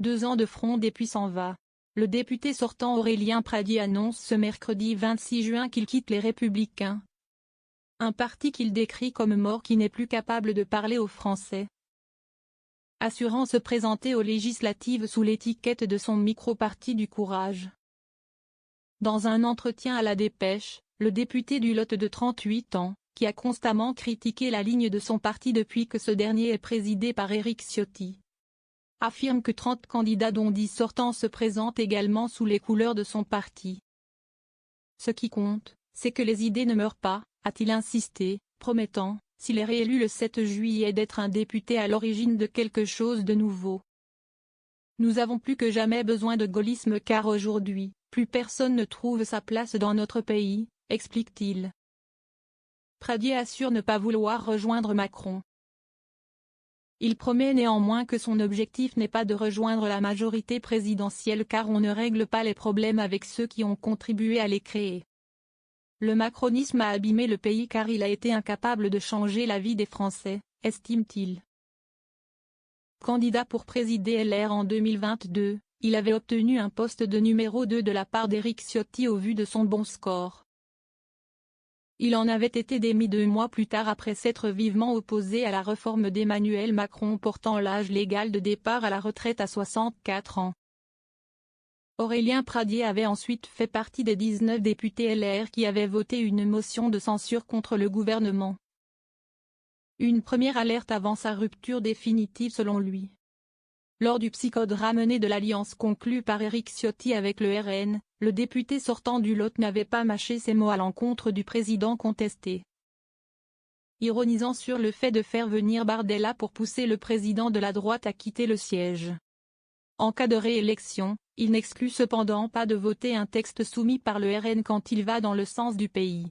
2 ans de fronde et puis s'en va. Le député sortant Aurélien Pradié annonce ce mercredi 26 juin qu'il quitte les Républicains. Un parti qu'il décrit comme mort qui n'est plus capable de parler aux Français. Assurant se présenter aux législatives sous l'étiquette de son micro-parti du courage. Dans un entretien à La Dépêche, le député du Lot de 38 ans, qui a constamment critiqué la ligne de son parti depuis que ce dernier est présidé par Éric Ciotti, affirme que 30 candidats dont 10 sortants se présentent également sous les couleurs de son parti. Ce qui compte, c'est que les idées ne meurent pas, a-t-il insisté, promettant, s'il est réélu le 7 juillet d'être un député à l'origine de quelque chose de nouveau. Nous avons plus que jamais besoin de gaullisme car aujourd'hui, plus personne ne trouve sa place dans notre pays, explique-t-il. Pradié assure ne pas vouloir rejoindre Macron. Il promet néanmoins que son objectif n'est pas de rejoindre la majorité présidentielle car on ne règle pas les problèmes avec ceux qui ont contribué à les créer. Le macronisme a abîmé le pays car il a été incapable de changer la vie des Français, estime-t-il. Candidat pour présider LR en 2022, il avait obtenu un poste de numéro 2 de la part d'Éric Ciotti au vu de son bon score. Il en avait été démis 2 mois plus tard après s'être vivement opposé à la réforme d'Emmanuel Macron portant l'âge légal de départ à la retraite à 64 ans. Aurélien Pradié avait ensuite fait partie des 19 députés LR qui avaient voté une motion de censure contre le gouvernement. Une première alerte avant sa rupture définitive selon lui. Lors du psychode ramené de l'alliance conclue par Éric Ciotti avec le RN, le député sortant du Lot n'avait pas mâché ses mots à l'encontre du président contesté. Ironisant sur le fait de faire venir Bardella pour pousser le président de la droite à quitter le siège. En cas de réélection, il n'exclut cependant pas de voter un texte soumis par le RN quand il va dans le sens du pays.